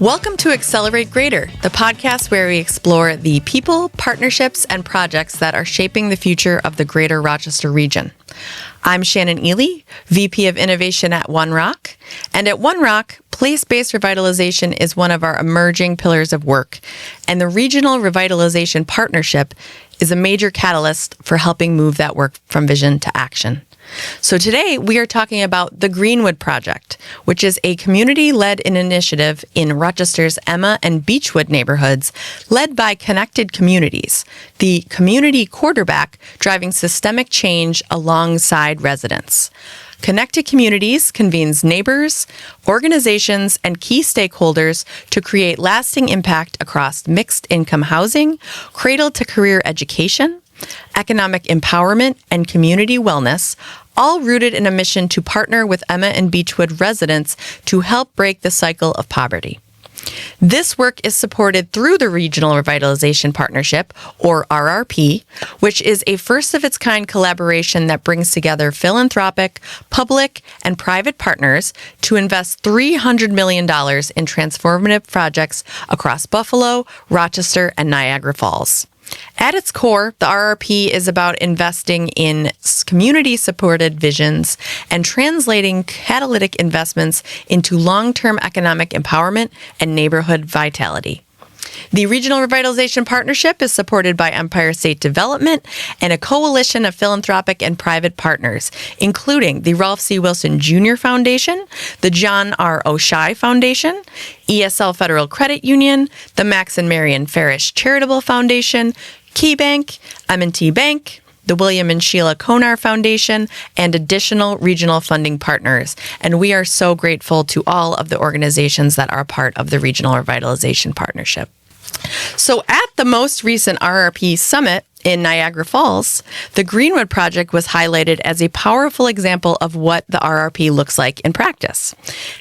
Welcome to Accelerate Greater, the podcast where we explore the people, partnerships, and projects that are shaping the future of the greater Rochester region. I'm Shannon Ealy, VP of Innovation at OneROC. And at OneROC, place-based revitalization is one of our emerging pillars of work. And the Regional Revitalization Partnership is a major catalyst for helping move that work from vision to action. So today we are talking about the Greenwood Project, which is a community-led initiative in Rochester's Emma and Beechwood neighborhoods led by Connected Communities, the community quarterback driving systemic change alongside residents. Connected Communities convenes neighbors, organizations, and key stakeholders to create lasting impact across mixed-income housing, cradle-to-career education, economic empowerment, and community wellness, all rooted in a mission to partner with Emma and Beechwood residents to help break the cycle of poverty. This work is supported through the Regional Revitalization Partnership, or RRP, which is a first-of-its-kind collaboration that brings together philanthropic, public, and private partners to invest $300 million in transformative projects across Buffalo, Rochester, and Niagara Falls. At its core, the RRP is about investing in community-supported visions and translating catalytic investments into long-term economic empowerment and neighborhood vitality. The Regional Revitalization Partnership is supported by Empire State Development and a coalition of philanthropic and private partners, including the Ralph C. Wilson Jr. Foundation, the John R. O'Shea Foundation, ESL Federal Credit Union, the Max and Marion Farish Charitable Foundation, KeyBank, M&T Bank, the William and Sheila Konar Foundation, and additional regional funding partners. And we are so grateful to all of the organizations that are part of the Regional Revitalization Partnership. So at the most recent RRP Summit in Niagara Falls, the Greenwood Project was highlighted as a powerful example of what the RRP looks like in practice.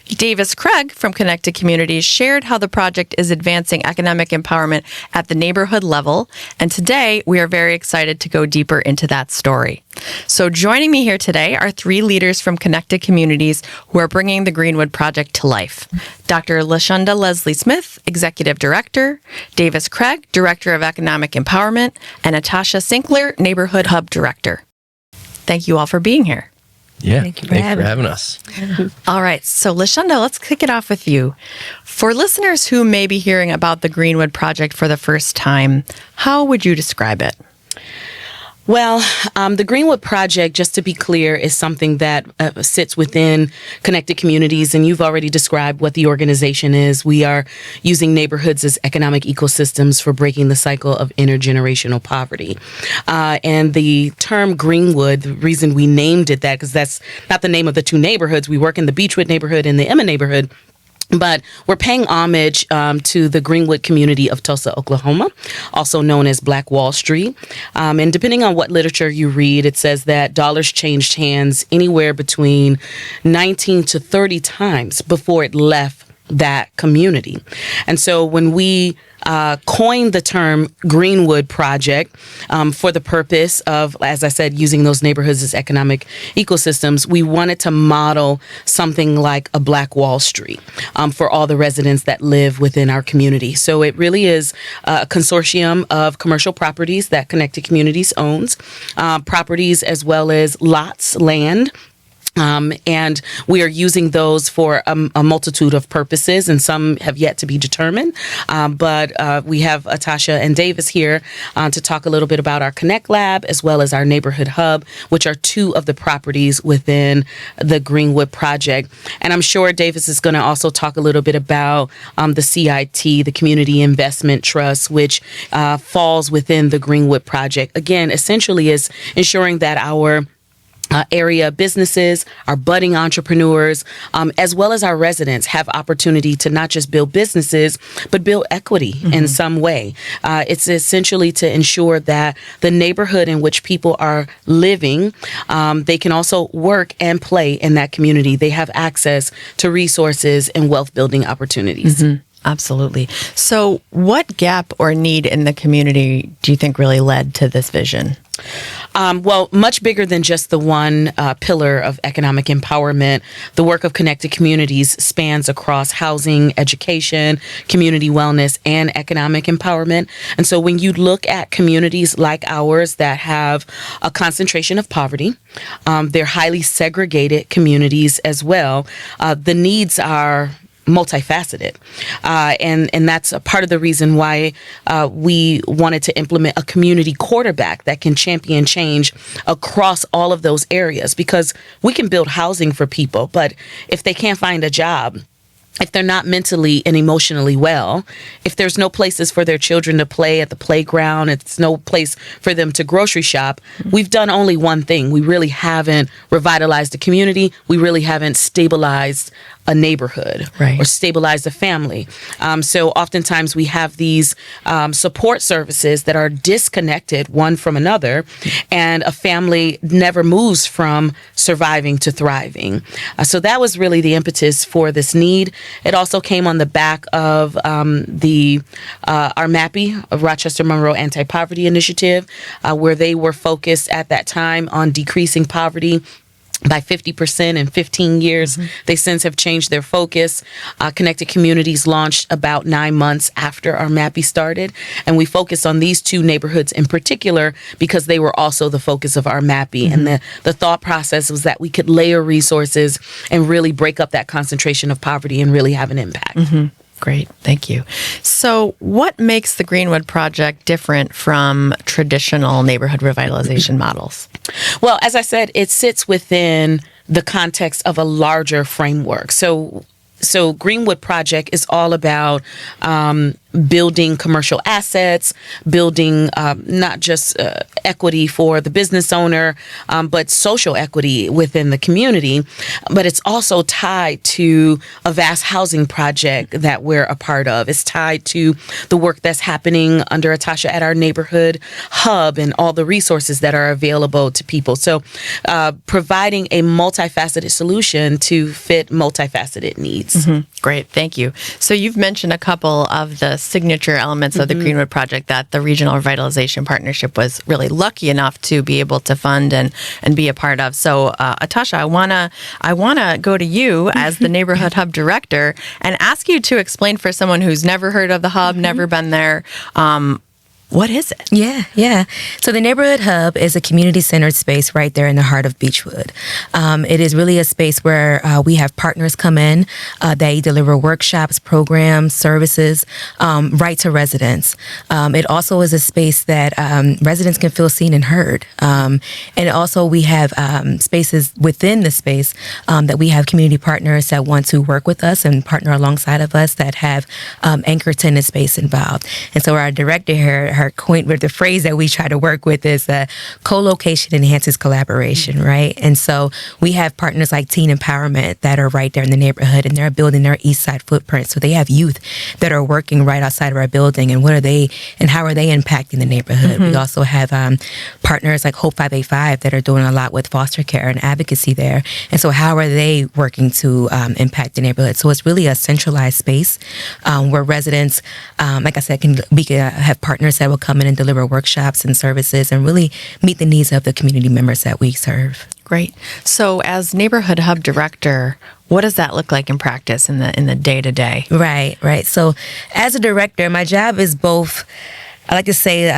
Davis Craig from Connected Communities shared how the project is advancing economic empowerment at the neighborhood level, and today we are very excited to go deeper into that story. So joining me here today are three leaders from Connected Communities who are bringing the Greenwood Project to life. Dr. LaShunda Leslie-Smith, Executive Director, Davis Craig, Director of Economic Empowerment, and Atashia Sinkler, Neighborhood Hub Director. Thank you all for being here. Yeah, thanks for having us. All right, so LaShunda, let's kick it off with you. For listeners who may be hearing about the Greenwood Project for the first time, how would you describe it? Well, the Greenwood Project, just to be clear, is something that sits within Connected Communities, and you've already described what the organization is. We are using neighborhoods as economic ecosystems for breaking the cycle of intergenerational poverty. And the term Greenwood, the reason we named it that, because that's not the name of the two neighborhoods. We work in the Beechwood neighborhood and the Emma neighborhood. But we're paying homage to the Greenwood community of Tulsa, Oklahoma, also known as Black Wall Street. And depending on what literature you read, it says that dollars changed hands anywhere between 19 to 30 times before it left that community. And so when we coined the term Greenwood Project for the purpose of, as I said, using those neighborhoods as economic ecosystems, we wanted to model something like a Black Wall Street for all the residents that live within our community. So it really is a consortium of commercial properties that Connected Communities owns, properties as well as lots, land. And we are using those for a multitude of purposes, and some have yet to be determined. But we have Atashia and Davis here to talk a little bit about our Connect Lab as well as our Neighborhood Hub, which are two of the properties within the Greenwood Project. And I'm sure Davis is going to also talk a little bit about the CIT, the Community Investment Trust, which falls within the Greenwood Project. Again, essentially is ensuring that our area businesses, our budding entrepreneurs, as well as our residents have opportunity to not just build businesses, but build equity in some way. It's essentially to ensure that the neighborhood in which people are living, they can also work and play in that community. They have access to resources and wealth building opportunities. Absolutely. So what gap or need in the community do you think really led to this vision? Well, much bigger than just the one pillar of economic empowerment. The work of Connected Communities spans across housing, education, community wellness, and economic empowerment. And so when you look at communities like ours that have a concentration of poverty, they're highly segregated communities as well. The needs are multifaceted. And that's a part of the reason why we wanted to implement a community quarterback that can champion change across all of those areas, because we can build housing for people, but if they can't find a job, if they're not mentally and emotionally well, if there's no places for their children to play at the playground, if there's no place for them to grocery shop, we've done only one thing. We really haven't revitalized the community. We really haven't stabilized a neighborhood or stabilize a family. So oftentimes we have these support services that are disconnected one from another, and a family never moves from surviving to thriving. So that was really the impetus for this need. It also came on the back of our MAPI, of Rochester Monroe Anti-Poverty Initiative, where they were focused at that time on decreasing poverty by 50% in 15 years. They since have changed their focus. Connected Communities launched about 9 months after our MAPI started. And we focused on these two neighborhoods in particular because they were also the focus of our MAPI. And the thought process was that we could layer resources and really break up that concentration of poverty and really have an impact. Great. Thank you. So what makes the Greenwood Project different from traditional neighborhood revitalization models? Well, as I said, it sits within the context of a larger framework. So Greenwood Project is all about building commercial assets, building not just equity for the business owner, but social equity within the community. But it's also tied to a vast housing project that we're a part of. It's tied to the work that's happening under Atashia at our neighborhood hub and all the resources that are available to people. So providing a multifaceted solution to fit multifaceted needs. Great. Thank you. So you've mentioned a couple of the signature elements of the Greenwood Project that the Regional Revitalization Partnership was really lucky enough to be able to fund and be a part of. So Atashia, I wanna go to you as the Neighborhood Hub Director and ask you to explain for someone who's never heard of the hub, never been there, what is it? Yeah. So the Neighborhood Hub is a community-centered space right there in the heart of Beechwood. It is really a space where we have partners come in. They deliver workshops, programs, services, right to residents. It also is a space that residents can feel seen and heard. And also we have spaces within the space that we have community partners that want to work with us and partner alongside of us that have anchor tenant space involved. And so our director here, the phrase that we try to work with is co-location enhances collaboration, right? And so we have partners like Teen Empowerment that are right there in the neighborhood, and they're building their east side footprint. So they have youth that are working right outside of our building, and what are they and how are they impacting the neighborhood? We also have partners like Hope 585 that are doing a lot with foster care and advocacy there. And so how are they working to impact the neighborhood? So it's really a centralized space where residents, like I said, we can have partners that will come in and deliver workshops and services and really meet the needs of the community members that we serve. Great. So as Neighborhood Hub Director, what does that look like in practice in the day-to-day? Right. So as a director, my job is both, I like to say,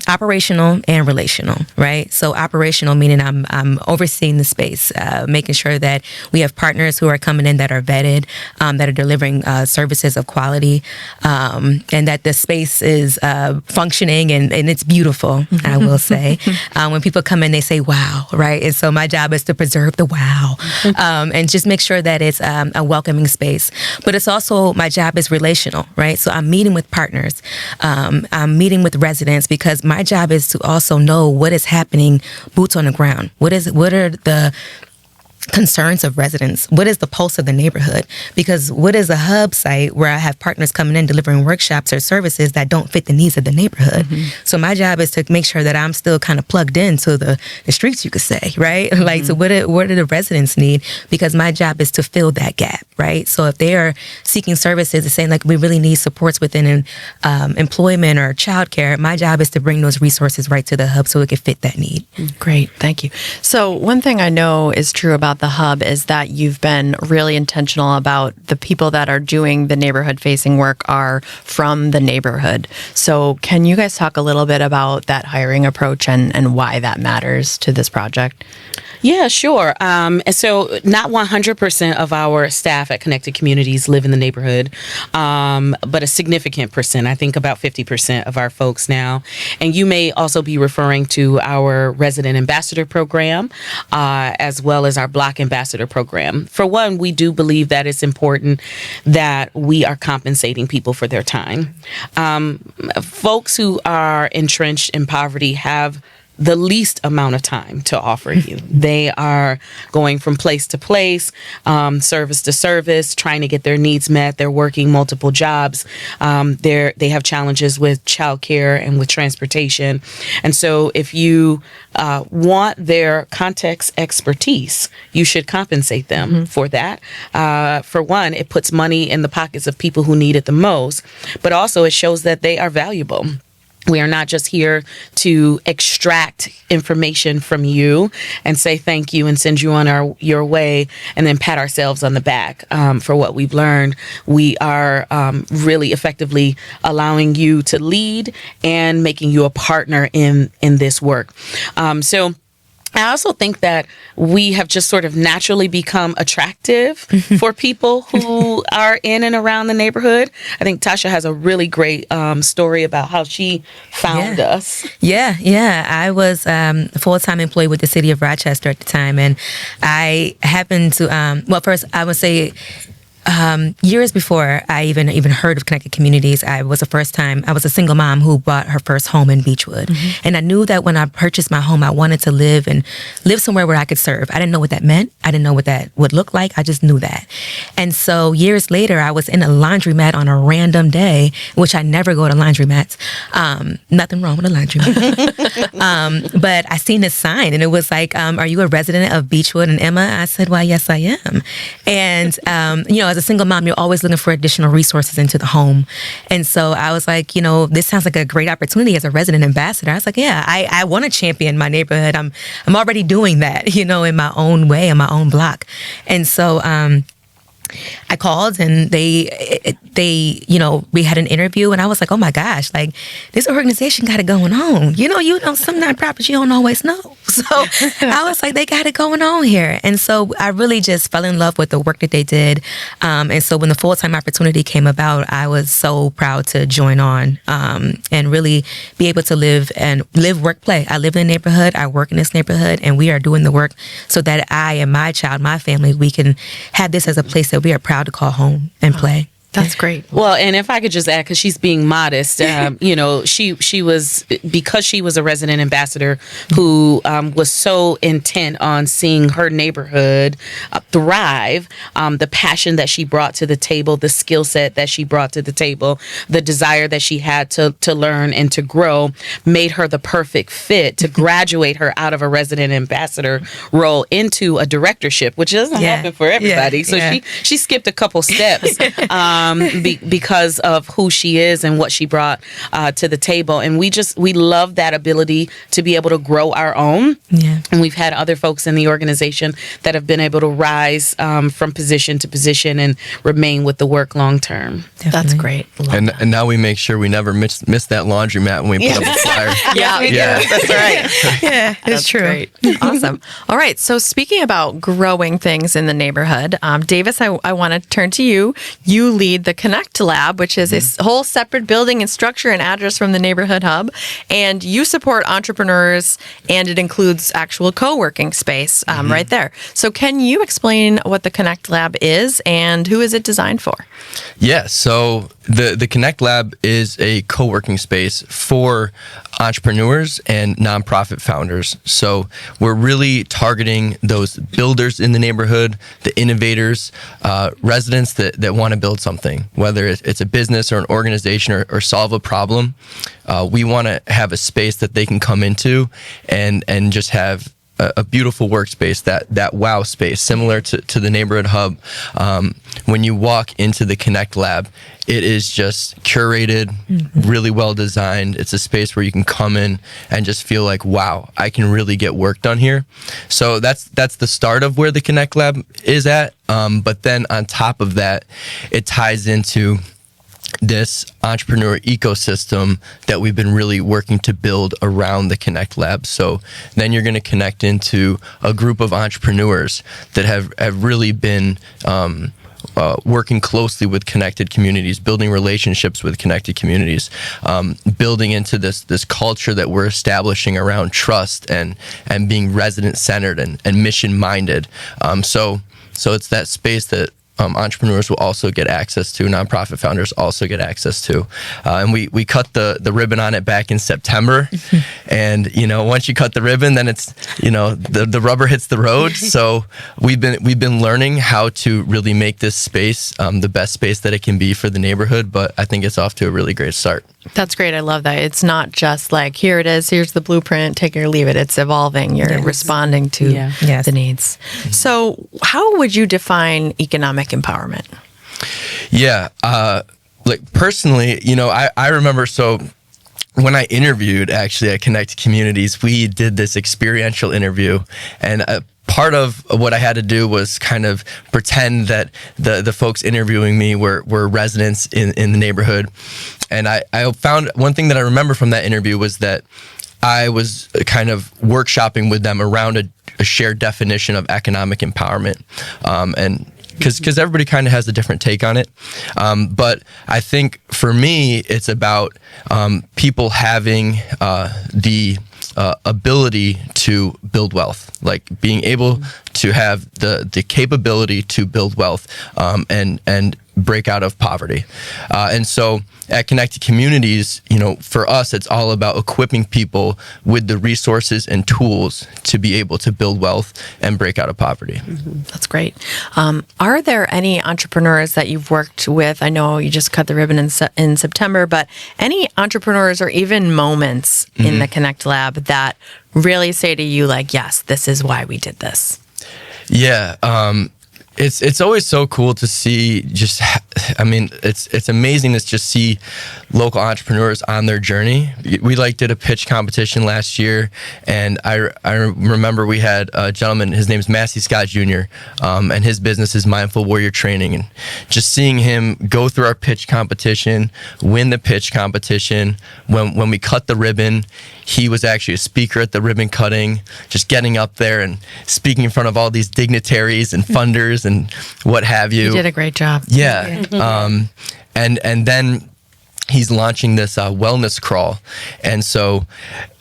operational and relational, right? So operational meaning I'm overseeing the space, making sure that we have partners who are coming in that are vetted, that are delivering services of quality, and that the space is functioning and it's beautiful, I will say. When people come in, they say, wow, right? And so my job is to preserve the wow and just make sure that it's a welcoming space. But it's also, my job is relational, right? So I'm meeting with partners. I'm meeting with residents because my job is to also know what is happening boots on the ground. What are the concerns of residents. What is the pulse of the neighborhood? Because what is a hub site where I have partners coming in delivering workshops or services that don't fit the needs of the neighborhood? So my job is to make sure that I'm still kind of plugged into the streets, you could say, right? Like, so what do the residents need? Because my job is to fill that gap, right? So if they are seeking services and saying like we really need supports within employment or childcare, my job is to bring those resources right to the hub so it can fit that need. Great, thank you. So one thing I know is true about the hub is that you've been really intentional about the people that are doing the neighborhood facing work are from the neighborhood. So can you guys talk a little bit about that hiring approach and why that matters to this project? Yeah, sure. And so not 100% of our staff at Connected Communities live in the neighborhood, but a significant percent, I think about 50% of our folks now. And you may also be referring to our resident ambassador program, as well as our block ambassador program. For one, we do believe that it's important that we are compensating people for their time. Folks who are entrenched in poverty have the least amount of time to offer you. They are going from place to place, service to service, trying to get their needs met. They're working multiple jobs. They have challenges with childcare and with transportation. And so if you want their context expertise, you should compensate them for that. For one, it puts money in the pockets of people who need it the most, but also it shows that they are valuable. We are not just here to extract information from you and say thank you and send you on your way and then pat ourselves on the back for what we've learned. We are really effectively allowing you to lead and making you a partner in this work. So I also think that we have just sort of naturally become attractive for people who are in and around the neighborhood. I think Tasha has a really great story about how she found us. Yeah. I was a full-time employee with the city of Rochester at the time, and I happened to, first I would say, years before I even heard of Connected Communities, I was a single mom who bought her first home in Beechwood. And I knew that when I purchased my home, I wanted to live somewhere where I could serve. I didn't know what that meant. I didn't know what that would look like. I just knew that. And so years later, I was in a laundromat on a random day, which I never go to laundromats. Nothing wrong with a laundromat. But I seen this sign and it was like, are you a resident of Beechwood and Emma? I said, well, yes, I am. And, as a single mom, you're always looking for additional resources into the home. And so I was like, this sounds like a great opportunity as a resident ambassador. I was like, yeah, I want to champion my neighborhood. I'm already doing that, in my own way, in my own block. And so I called and they we had an interview and I was like, oh my gosh, like this organization got it going on. Some nonprofits you don't always know. So I was like, they got it going on here. And so I really just fell in love with the work that they did. And so when the full-time opportunity came about, I was so proud to join on and really be able to live, work, play. I live in the neighborhood. I work in this neighborhood and we are doing the work so that I and my child, my family, we can have this as a place that we are proud to call home and play. That's great. Well, and if I could just add, because she's being modest, she was, because she was a resident ambassador who was so intent on seeing her neighborhood thrive, the passion that she brought to the table, the skill set that she brought to the table, the desire that she had to learn and to grow made her the perfect fit to graduate her out of a resident ambassador role into a directorship, which doesn't happen for everybody. So she skipped a couple steps. Because of who she is and what she brought to the table. And we love that ability to be able to grow our own. Yeah. And we've had other folks in the organization that have been able to rise from position to position and remain with the work long term. Definitely. That's great. And now we make sure we never miss that laundromat when we put up a flyer. Yeah, that's right. Yeah, it's true. Great. Awesome. All right. So speaking about growing things in the neighborhood, Davis, I want to turn to you. You lead the Connect Lab, which is a whole separate building and structure and address from the neighborhood hub. And you support entrepreneurs, and it includes actual co-working space right there. So can you explain what the Connect Lab is and who is it designed for? Yeah, so the Connect Lab is a co-working space for entrepreneurs and nonprofit founders. So we're really targeting those builders in the neighborhood, the innovators, residents that want to build something, whether it's a business or an organization or solve a problem. We want to have a space that they can come into and just have a beautiful workspace, that wow space, similar to the neighborhood hub. When you walk into the Connect Lab, it is just curated, really well designed. It's a space where you can come in and just feel like, wow, I can really get work done here. So that's the start of where the Connect Lab is at. But then on top of that, it ties into this entrepreneur ecosystem that we've been really working to build around the Connect Lab. So then you're going to connect into a group of entrepreneurs that have really been working closely with connected communities, building relationships with connected communities, building into this culture that we're establishing around trust and being resident-centered and mission-minded. So it's that space that entrepreneurs will also get access to, nonprofit founders also get access to. And we cut the ribbon on it back in September. And, once you cut the ribbon, then it's, the rubber hits the road. So we've been learning how to really make this space the best space that it can be for the neighborhood. But I think it's off to a really great start. That's great. I love that. It's not just like, here it is, here's the blueprint, take it or leave it. It's evolving. You're responding to the needs. So how would you define economic empowerment? Yeah. Like personally, I remember, so when I interviewed actually at Connect Communities, we did this experiential interview, and part of what I had to do was kind of pretend that the folks interviewing me were residents in the neighborhood. And I found one thing that I remember from that interview was that I was kind of workshopping with them around a shared definition of economic empowerment. And because everybody kind of has a different take on it. But I think for me, it's about people having the ability to build wealth, like being able to have the capability to build wealth and break out of poverty. And so at Connected Communities, for us, it's all about equipping people with the resources and tools to be able to build wealth and break out of poverty. That's great. Are there any entrepreneurs that you've worked with? I know you just cut the ribbon in September, but any entrepreneurs or even moments in the Connect Lab that really say to you, like, yes, this is why we did this? Yeah. It's always so cool to see it's amazing to just see local entrepreneurs on their journey. We did a pitch competition last year, and I remember we had a gentleman, his name's Massey Scott Jr., and his business is Mindful Warrior Training, and just seeing him go through our pitch competition, win the pitch competition. When we cut the ribbon, he was actually a speaker at the ribbon cutting, just getting up there and speaking in front of all these dignitaries and funders and what have you. You did a great job. Yeah. And then he's launching this wellness crawl. And so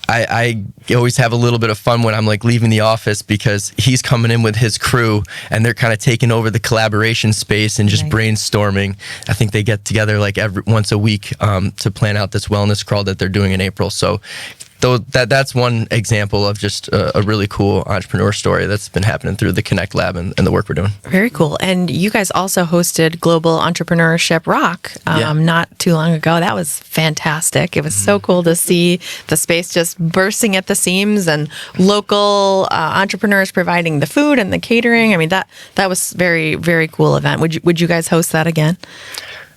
I always have a little bit of fun when I'm leaving the office, because he's coming in with his crew and they're kind of taking over the collaboration space and just brainstorming. I think they get together once a week to plan out this wellness crawl that they're doing in April. So that's one example of just a really cool entrepreneur story that's been happening through the Connect Lab and the work we're doing. Very cool. And you guys also hosted Global Entrepreneurship Rock not too long ago. That was fantastic. It was so cool to see the space just bursting at the seams and local entrepreneurs providing the food and the catering. I mean, that was very, very cool event. Would you guys host that again?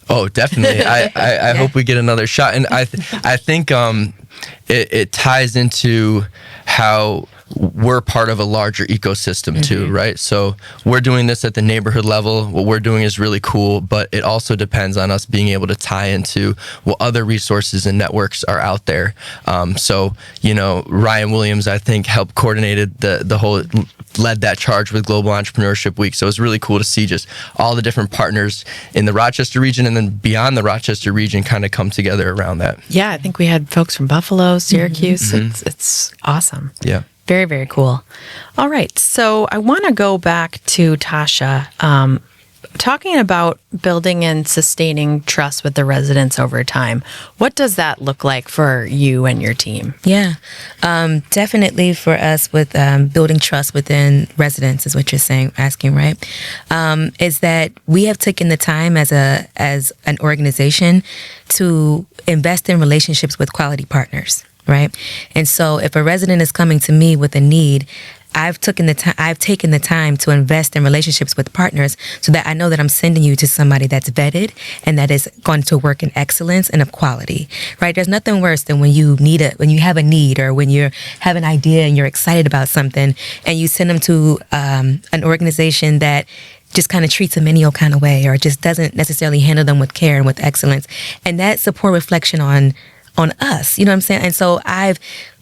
Oh, definitely. I hope we get another shot. And I think it ties into how we're part of a larger ecosystem too, right? So we're doing this at the neighborhood level. What we're doing is really cool, but it also depends on us being able to tie into what other resources and networks are out there. So, Ryan Williams, I think, helped coordinated the whole, led that charge with Global Entrepreneurship Week. So it was really cool to see just all the different partners in the Rochester region and then beyond the Rochester region kind of come together around that. Yeah, I think we had folks from Buffalo, Syracuse. It's awesome. Yeah. Very, very cool. All right. So I want to go back to Tasha. Talking about building and sustaining trust with the residents over time, what does that look like for you and your team? Yeah, definitely for us with building trust within residents is what you're asking, right? Is that we have taken the time as an organization to invest in relationships with quality partners, right? And so if a resident is coming to me with a need, I've taken the time to invest in relationships with partners so that I know that I'm sending you to somebody that's vetted and that is going to work in excellence and of quality, right? There's nothing worse than when you have a need or when you have an idea and you're excited about something and you send them to an organization that just kind of treats them any old kind of way or just doesn't necessarily handle them with care and with excellence. And that's a poor reflection on us, you know what I'm saying? And so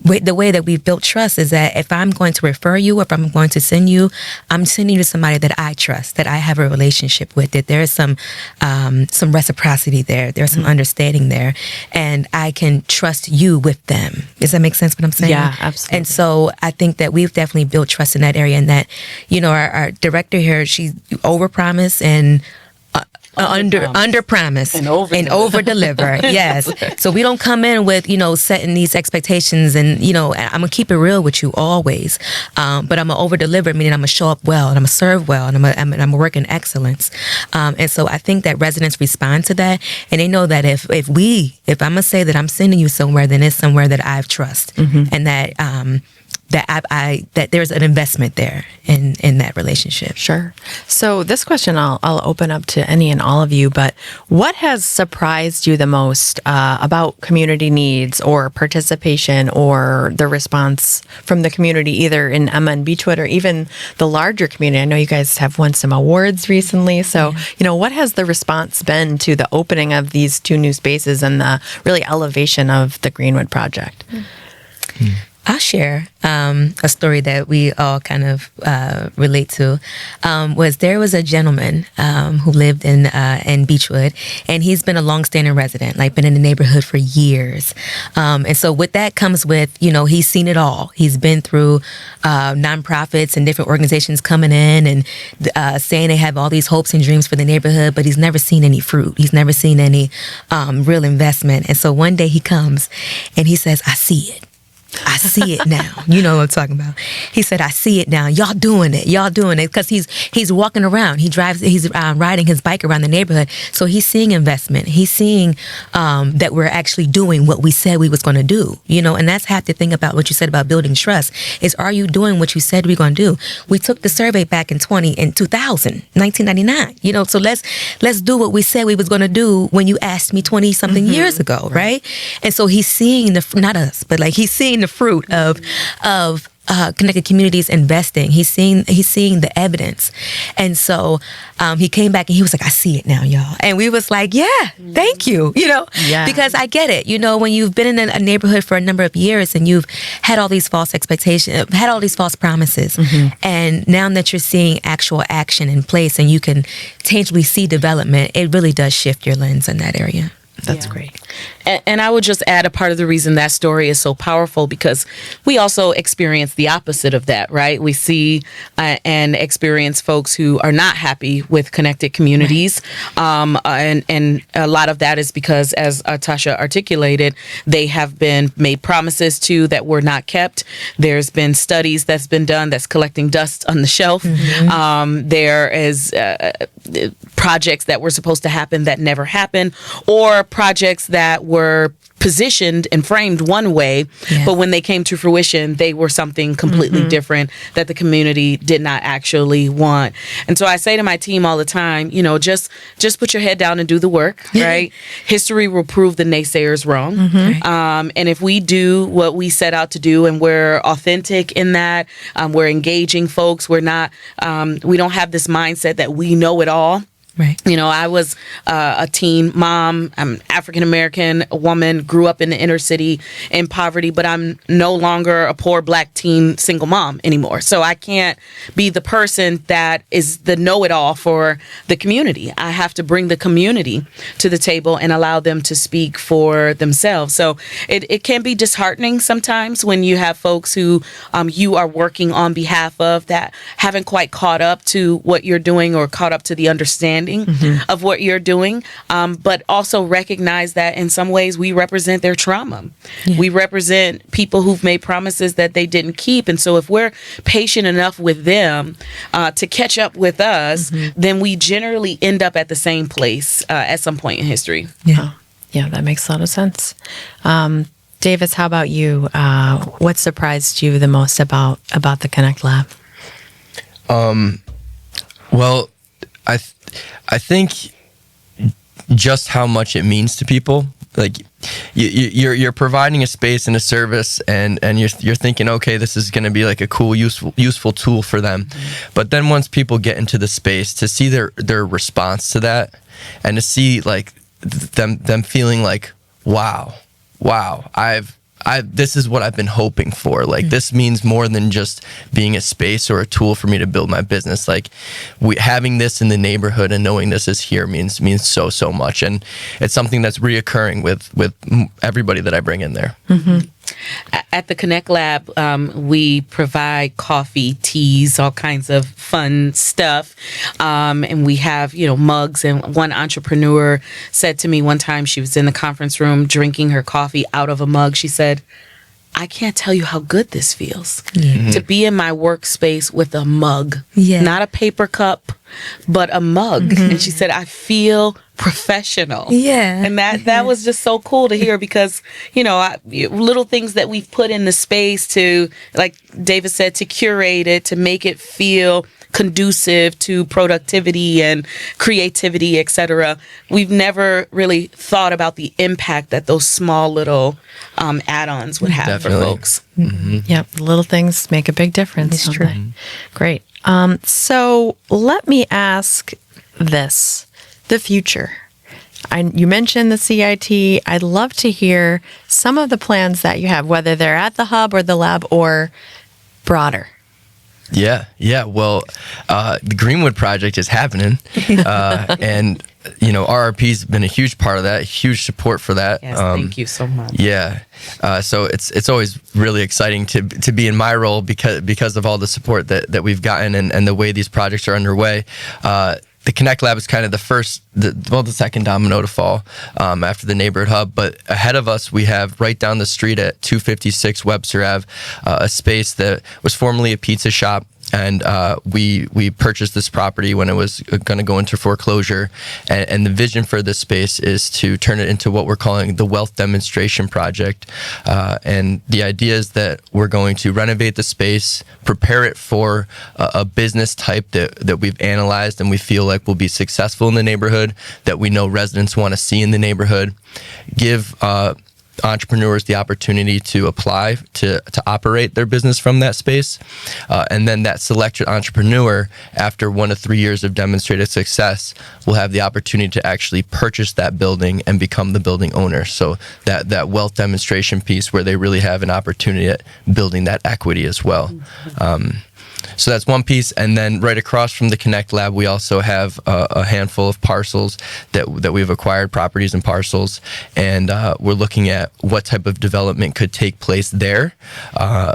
the way that we've built trust is that if I'm going to refer you, if I'm going to send you, I'm sending you to somebody that I trust, that I have a relationship with, that there's some reciprocity there, there's some understanding there, and I can trust you with them. Does that make sense what I'm saying? Yeah, absolutely. And so I think that we've definitely built trust in that area, and that, our director here, she overpromised and under promise and over deliver. Yes. So we don't come in with, setting these expectations and, I'm going to keep it real with you always. But I'm going to over deliver, meaning I'm going to show up well and I'm going to serve well and I'm going to work in excellence. And so I think that residents respond to that and they know that if I'm going to say that I'm sending you somewhere, then it's somewhere that I trust and that, that there's an investment there in that relationship. Sure. So this question I'll open up to any and all of you, but what has surprised you the most about community needs or participation or the response from the community, either in Emma and Beechwood or even the larger community? I know you guys have won some awards recently. So, what has the response been to the opening of these two new spaces and the really elevation of the Greenwood Project? I'll share a story that we all kind of relate to. There was a gentleman who lived in Beechwood, and he's been a longstanding resident, like been in the neighborhood for years. And so with that comes with, he's seen it all. He's been through nonprofits and different organizations coming in and saying they have all these hopes and dreams for the neighborhood, but he's never seen any fruit. He's never seen any real investment. And so one day he comes and he says, I see it. I see it now. You know what I'm talking about. He said, I see it now. Y'all doing it. Because he's walking around. He's riding his bike around the neighborhood. So he's seeing investment. He's seeing that we're actually doing what we said we was going to do. And that's half the thing about what you said about building trust is, are you doing what you said we're going to do? We took the survey back in 1999. So let's do what we said we was going to do when you asked me 20 something years ago. Right. And so he's seeing not us, but like he's seeing the fruit of connected communities investing. He's seeing the evidence. And so he came back and he was like, I see it now, y'all. And we was like, yeah, thank you, because I get it. When you've been in a neighborhood for a number of years and you've had all these false expectations, had all these false promises. And now that you're seeing actual action in place and you can tangibly see development, it really does shift your lens in that area. That's great. And I would just add a part of the reason that story is so powerful because we also experience the opposite of that, right? We see and experience folks who are not happy with connected communities. Right. And a lot of that is because, as Tasha articulated, they have been made promises to that were not kept. There's been studies that's been done that's collecting dust on the shelf. There is projects that were supposed to happen that never happened, or projects that were positioned and framed one way, but when they came to fruition, they were something completely different that the community did not actually want. And so I say to my team all the time, just put your head down and do the work, right? History will prove the naysayers wrong. And if we do what we set out to do and we're authentic in that, we're engaging folks, we're not, we don't have this mindset that we know it all. Right. You know, I was a teen mom. I'm African American woman, grew up in the inner city in poverty, but I'm no longer a poor Black teen single mom anymore. So I can't be the person that is the know-it-all for the community. I have to bring the community to the table and allow them to speak for themselves. So it can be disheartening sometimes when you have folks who you are working on behalf of that haven't quite caught up to what you're doing or caught up to the understanding of what you're doing, but also recognize that in some ways we represent their trauma. Yeah. We represent people who've made promises that they didn't keep. And so if we're patient enough with them to catch up with us, then we generally end up at the same place at some point in history. Yeah. Yeah, that makes a lot of sense. Davis, how about you? What surprised you the most about the Connect Lab? Well, I think just how much it means to people. Like you're providing a space and a service, and you're thinking, okay, this is going to be like a cool, useful tool for them. But then once people get into the space, to see their response to that, and to see like them feeling like, wow, this is what I've been hoping for. Like this means more than just being a space or a tool for me to build my business. Like having this in the neighborhood and knowing this is here means so much. And it's something that's reoccurring with everybody that I bring in there. At the Connect Lab, we provide coffee, teas, all kinds of fun stuff. And we have, mugs. And one entrepreneur said to me one time, she was in the conference room drinking her coffee out of a mug. She said, I can't tell you how good this feels to be in my workspace with a mug, not a paper cup, but a mug. And she said, I feel professional. Yeah. And that was just so cool to hear because, little things that we've put in the space to, like David said, to curate it, to make it feel conducive to productivity and creativity, etc. We've never really thought about the impact that those small little add-ons would have for folks. Yep, little things make a big difference. It's true. Great. So let me ask this: the future. You mentioned the CIT. I'd love to hear some of the plans that you have, whether they're at the hub or the lab or broader. Yeah. Well, the Greenwood Project is happening, and RRP's been a huge part of that, huge support for that. Yes, thank you so much. Yeah, so it's always really exciting to be in my role because of all the support that we've gotten and the way these projects are underway. The Connect Lab is kind of the second domino to fall after the neighborhood hub. But ahead of us, we have right down the street at 256 Webster Ave, a space that was formerly a pizza shop. And we purchased this property when it was going to go into foreclosure. And the vision for this space is to turn it into what we're calling the Wealth Demonstration Project. And the idea is that we're going to renovate the space, prepare it for a business type that we've analyzed and we feel like will be successful in the neighborhood, that we know residents want to see in the neighborhood, give entrepreneurs the opportunity to apply to operate their business from that space. And then that selected entrepreneur, after 1 to 3 years of demonstrated success, will have the opportunity to actually purchase that building and become the building owner. So that wealth demonstration piece where they really have an opportunity at building that equity as well. So that's one piece. And then right across from the Connect Lab, we also have a handful of parcels that we've acquired, properties and parcels. And we're looking at what type of development could take place there.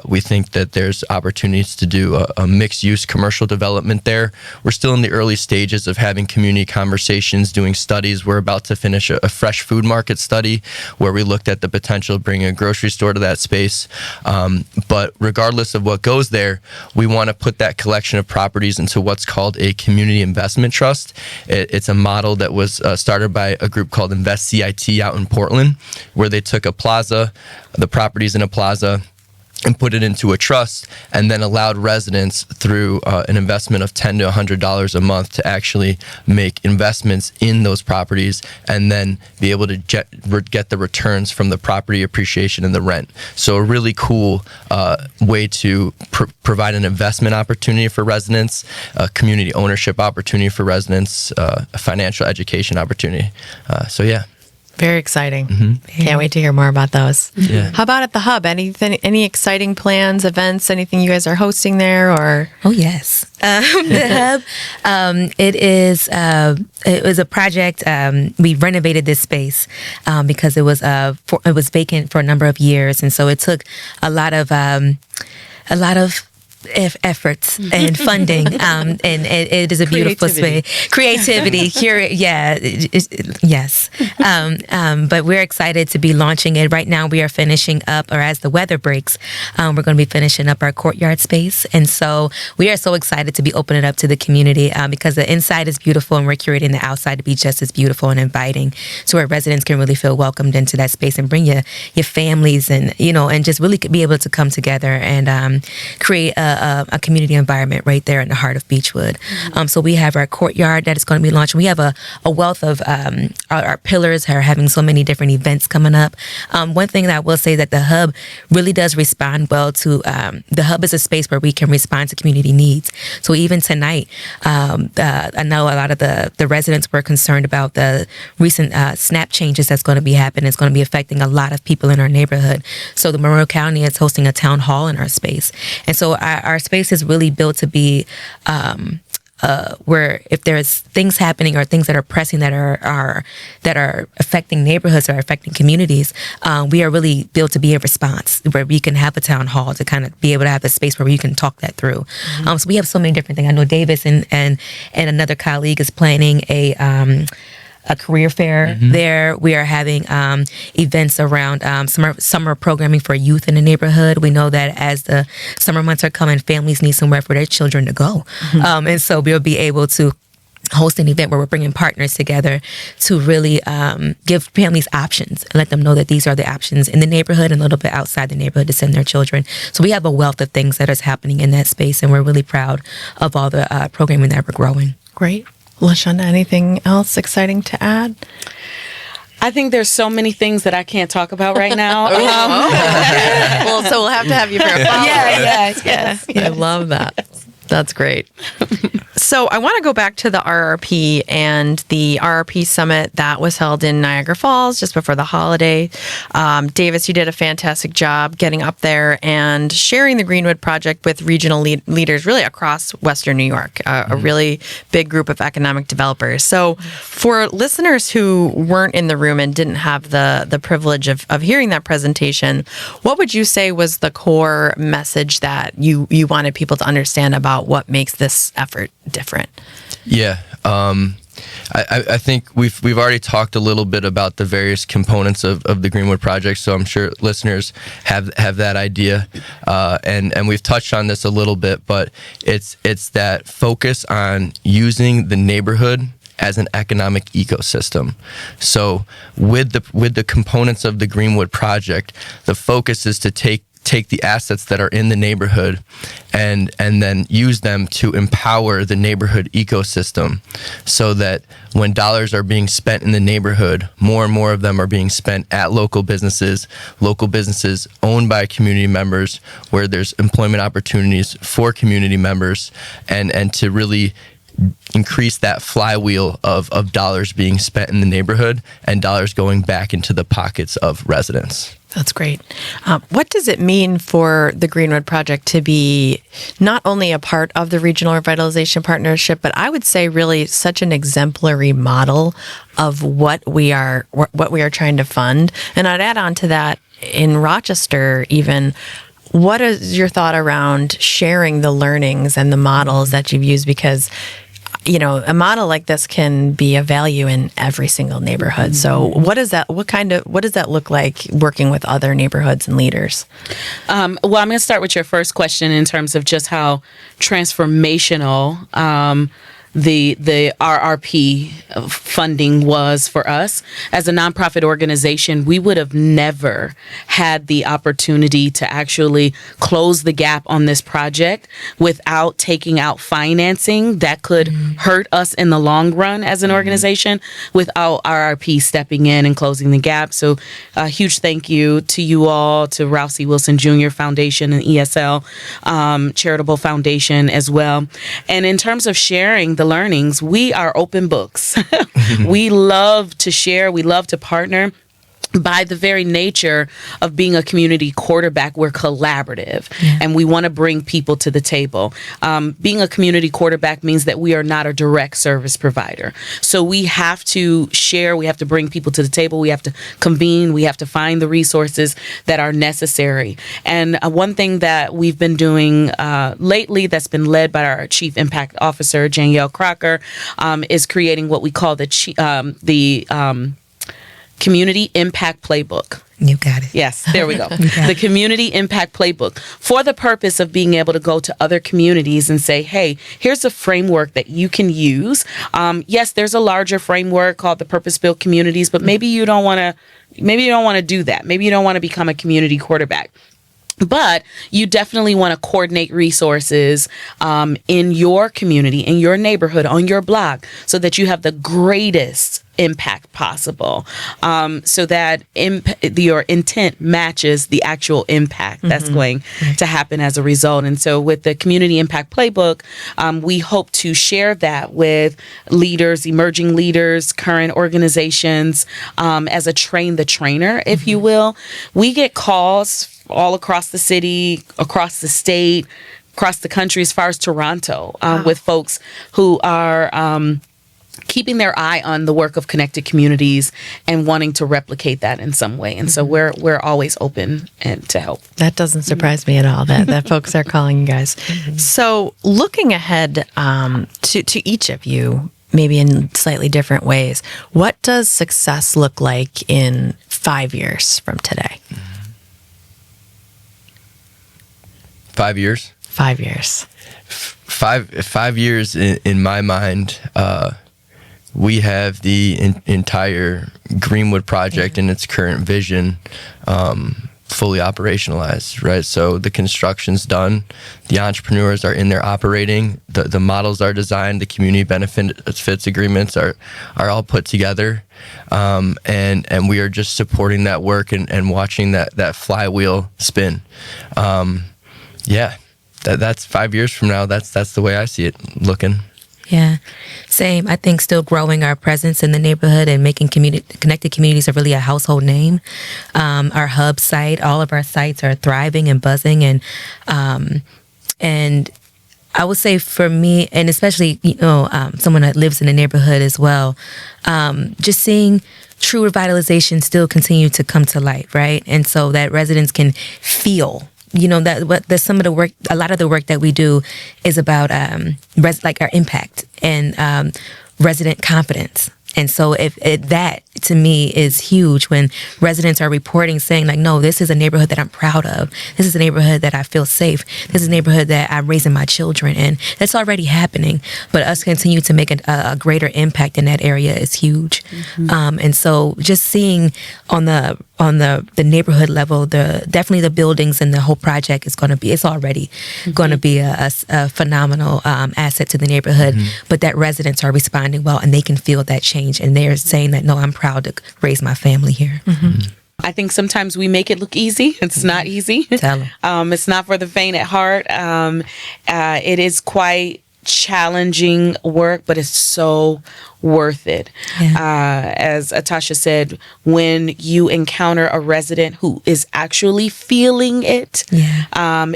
We think that there's opportunities to do a mixed-use commercial development there. We're still in the early stages of having community conversations, doing studies. We're about to finish a fresh food market study where we looked at the potential of bringing a grocery store to that space. But regardless of what goes there, we want to put that collection of properties into what's called a community investment trust. It's a model that was started by a group called Invest CIT out in Portland, where they took a plaza, the properties in a plaza, and put it into a trust, and then allowed residents through an investment of $10 to $100 a month to actually make investments in those properties and then be able to get the returns from the property appreciation and the rent. So a really cool way to provide an investment opportunity for residents, a community ownership opportunity for residents, a financial education opportunity. So yeah. Very exciting. Can't wait to hear more about those. Yeah. How about at the Hub? Any exciting plans, events, anything you guys are hosting there? Or Oh yes, the Hub. It was a project. We renovated this space because it was vacant for a number of years, and so it took a lot of efforts and funding, and it is a beautiful space. Creativity, yes. But we're excited to be launching it. Right now we are finishing up, or as the weather breaks, we're going to be finishing up our courtyard space. And so we are so excited to be opening it up to the community because the inside is beautiful and we're curating the outside to be just as beautiful and inviting, so where residents can really feel welcomed into that space and bring your families and just really be able to come together and create a community environment right there in the heart of Beechwood. So we have our courtyard that is going to be launched. We have a wealth of our pillars are having so many different events coming up. One thing that I will say that the Hub really does respond well to, the Hub is a space where we can respond to community needs. So even tonight, I know a lot of the residents were concerned about the recent SNAP changes that's going to be happening. It's going to be affecting a lot of people in our neighborhood. So the Monroe County is hosting a town hall in our space. And so our space is really built to be where if there's things happening or things that are pressing that are affecting neighborhoods or affecting communities, we are really built to be a response where we can have a town hall to kind of be able to have a space where you can talk that through. So we have so many different things. I know Davis and another colleague is planning a career fair there. We are having events around summer programming for youth in the neighborhood. We know that as the summer months are coming, families need somewhere for their children to go. And so we'll be able to host an event where we're bringing partners together to really give families options and let them know that these are the options in the neighborhood and a little bit outside the neighborhood to send their children. So we have a wealth of things that is happening in that space, and we're really proud of all the programming that we're growing. great. LaShunda, anything else exciting to add? I think there's so many things that I can't talk about right now. Well, so we'll have to have you for a follow-up. Yes. I love that. That's great. So I want to go back to the RRP and the RRP summit that was held in Niagara Falls just before the holiday. Davis, you did a fantastic job getting up there and sharing the Greenwood Project with regional leaders really across Western New York, a really big group of economic developers. So for listeners who weren't in the room and didn't have the privilege of hearing that presentation, what would you say was the core message that you wanted people to understand about what makes this effort different? Yeah. I think we've already talked a little bit about the various components of the Greenwood Project, so I'm sure listeners have that idea, and we've touched on this a little bit, but it's that focus on using the neighborhood as an economic ecosystem. So with the components of the Greenwood Project, the focus is to take the assets that are in the neighborhood and then use them to empower the neighborhood ecosystem so that when dollars are being spent in the neighborhood, more and more of them are being spent at local businesses owned by community members where there's employment opportunities for community members and to really increase that flywheel of dollars being spent in the neighborhood and dollars going back into the pockets of residents. That's great. What does it mean for the Greenwood Project to be not only a part of the Regional Revitalization Partnership, but I would say really such an exemplary model of what we are trying to fund? And I'd add on to that, in Rochester even, what is your thought around sharing the learnings and the models that you've used? Because a model like this can be of value in every single neighborhood. So what does that look like working with other neighborhoods and leaders? Well, I'm going to start with your first question in terms of just how transformational the RRP funding was for us. As a nonprofit organization, we would have never had the opportunity to actually close the gap on this project without taking out financing that could hurt us in the long run as an organization, without RRP stepping in and closing the gap. So a huge thank you to you all, to Ralph C. Wilson Jr. Foundation and ESL Charitable Foundation as well. And in terms of sharing the learnings, we are open books. We love to share. We love to partner. By the very nature of being a community quarterback, we're collaborative, and we want to bring people to the table. Being a community quarterback means that we are not a direct service provider. So we have to share, we have to bring people to the table, we have to convene, we have to find the resources that are necessary. And one thing that we've been doing lately that's been led by our Chief Impact Officer, Danielle Crocker, is creating what we call the Community Impact Playbook. You got it. Yes, there we go. The Community Impact Playbook, for the purpose of being able to go to other communities and say, hey, here's a framework that you can use. Yes, there's a larger framework called the Purpose-Built Communities, but maybe you don't want to do that. Maybe you don't want to become a community quarterback. But you definitely want to coordinate resources in your community, in your neighborhood, on your block, so that you have the greatest impact possible, so that your intent matches the actual impact that's going to happen as a result. And so with the Community Impact Playbook, we hope to share that with leaders, emerging leaders, current organizations, as a train the trainer, if you will. We get calls all across the city, across the state, across the country, as far as Toronto, with folks who are keeping their eye on the work of connected communities and wanting to replicate that in some way. And so we're always open and to help. That doesn't surprise me at all that folks are calling you guys. So looking ahead to each of you, maybe in slightly different ways, what does success look like in 5 years from today? 5 years? 5 years. 5 years in my mind, we have the entire Greenwood Project and its current vision fully operationalized, right? So the construction's done, the entrepreneurs are in there operating, the models are designed, the community benefits agreements are all put together, and we are just supporting that work and watching that flywheel spin. That's 5 years from now. That's the way I see it looking. Yeah, same. I think still growing our presence in the neighborhood and making connected communities are really a household name. Our hub site, all of our sites are thriving and buzzing, and I would say for me, and especially someone that lives in the neighborhood as well, just seeing true revitalization still continue to come to light, right? And so that residents can feel. That some of the work, a lot of the work that we do is about our impact and resident confidence. And so that to me is huge when residents are reporting saying like, no, this is a neighborhood that I'm proud of. This is a neighborhood that I feel safe. This is a neighborhood that I'm raising my children in. That's already happening. But us continue to make a greater impact in that area is huge. And so just seeing on the neighborhood level, definitely the buildings and the whole project is it's already going to be a phenomenal asset to the neighborhood. But that residents are responding well and they can feel that change. And they're saying that, no, I'm proud to raise my family here. I think sometimes we make it look easy. It's not easy. Tell 'em. It's not for the faint at heart. It is quite challenging work, but it's so worth it. As Atashia said, when you encounter a resident who is actually feeling it,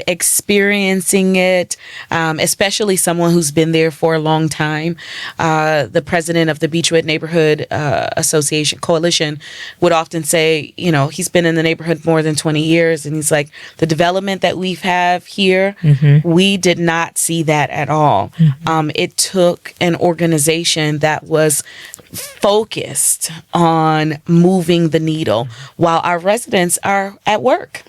experiencing it, especially someone who's been there for a long time. The president of the Beechwood Neighborhood Association Coalition would often say, he's been in the neighborhood more than 20 years. And he's like, the development that we have here, we did not see that at all. It took an organization that was focused on moving the needle while our residents are at work.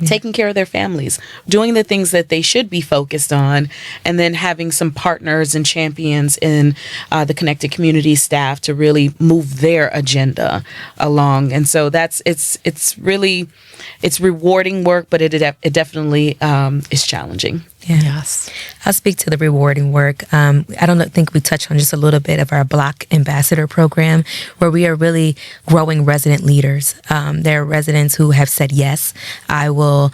taking care of their families, doing the things that they should be focused on, and then having some partners and champions in the Connected Community staff to really move their agenda along. And so it's rewarding work, but it definitely is challenging. Yeah. Yes. I'll speak to the rewarding work. I don't think we touched on just a little bit of our Block Ambassador program, where we are really growing resident leaders. There are residents who have said, yes, I will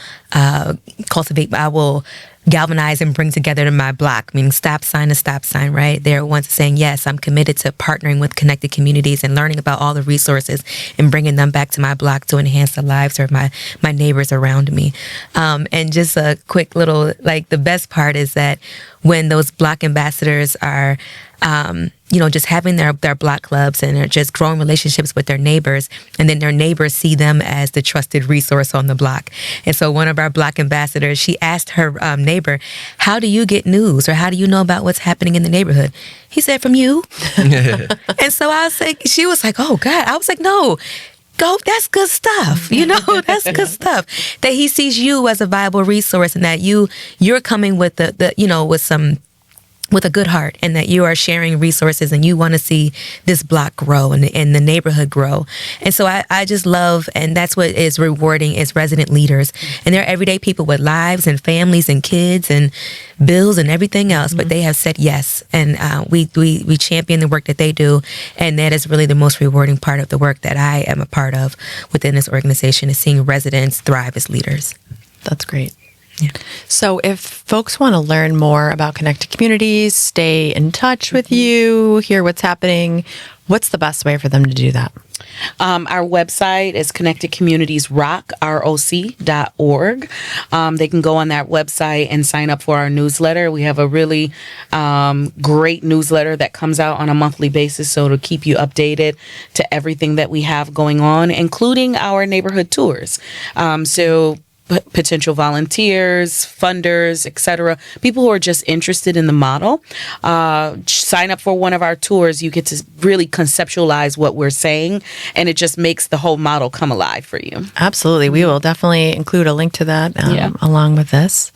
galvanize and bring together to my block, meaning stop sign to stop sign, right? They're ones saying, yes, I'm committed to partnering with connected communities and learning about all the resources and bringing them back to my block to enhance the lives of my neighbors around me. And just a quick little, the best part is that when those block ambassadors are, just having their block clubs and are just growing relationships with their neighbors, and then their neighbors see them as the trusted resource on the block. And so one of our block ambassadors, she asked her neighbor, how do you get news, or how do you know about what's happening in the neighborhood? He said, from you. And so she was like, oh God. I was like, no. Go, that's good stuff. That's good stuff. That he sees you as a viable resource, and that you're coming with with a good heart, and that you are sharing resources, and you want to see this block grow and the neighborhood grow. And so I just love, and that's what is rewarding, is resident leaders. And they're everyday people with lives and families and kids and bills and everything else, but they have said yes. And we champion the work that they do. And that is really the most rewarding part of the work that I am a part of within this organization, is seeing residents thrive as leaders. That's great. Yeah. So if folks want to learn more about Connected Communities, stay in touch with you, hear what's happening, what's the best way for them to do that? Our website is connectedcommunities.org. They can go on that website and sign up for our newsletter. We have a really great newsletter that comes out on a monthly basis, so to keep you updated to everything that we have going on, including our neighborhood tours. So potential volunteers, funders, etc., people who are just interested in the model, sign up for one of our tours. You get to really conceptualize what we're saying, and it just makes the whole model come alive for you. Absolutely. We will definitely include a link to that along with this.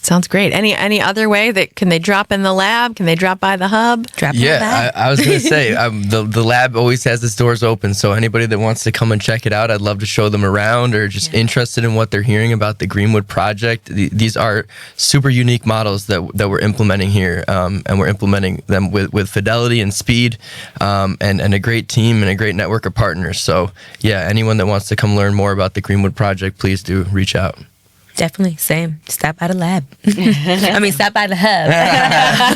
Sounds great. Any other way that can they drop in the lab? Can they drop by the hub? I was going to say the lab always has its doors open. So anybody that wants to come and check it out, I'd love to show them around, or just interested in what they're hearing about the Greenwood Project. These are super unique models that we're implementing here, and we're implementing them with fidelity and speed, and a great team and a great network of partners. So anyone that wants to come learn more about the Greenwood Project, please do reach out. Definitely. Same. Stop by the lab. Stop by the hub.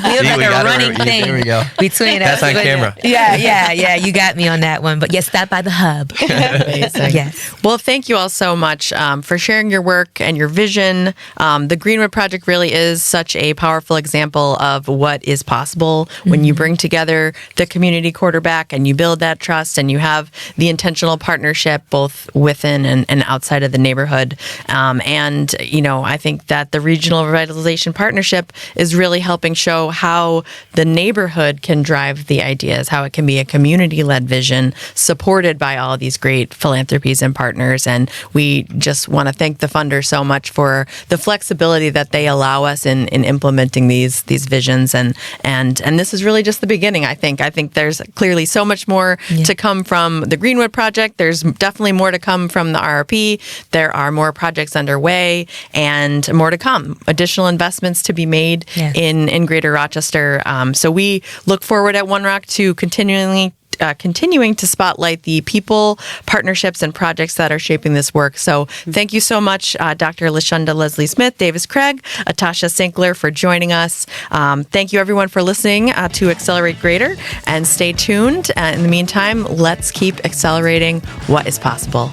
We have a running thing. There we go. Between us. That's on camera. Yeah. You got me on that one. But stop by the hub. Amazing. Yes. Well, thank you all so much for sharing your work and your vision. The Greenwood Project really is such a powerful example of what is possible when you bring together the community quarterback and you build that trust, and you have the intentional partnership both within and outside of the neighborhood. And I think that the Regional Revitalization Partnership is really helping show how the neighborhood can drive the ideas, how it can be a community-led vision supported by all of these great philanthropies and partners. And we just want to thank the funders so much for the flexibility that they allow us in implementing these visions. And this is really just the beginning, I think. I think there's clearly so much more to come from the Greenwood Project. There's definitely more to come from the RRP. There are more projects underway, and more to come. Additional investments to be made in Greater Rochester. So we look forward at OneROC to continuing to spotlight the people, partnerships, and projects that are shaping this work. So thank you so much, Dr. LaShunda Leslie-Smith, Davis Craig, Atashia Sinkler, for joining us. Thank you, everyone, for listening to Accelerate Greater, and stay tuned. In the meantime, let's keep accelerating what is possible.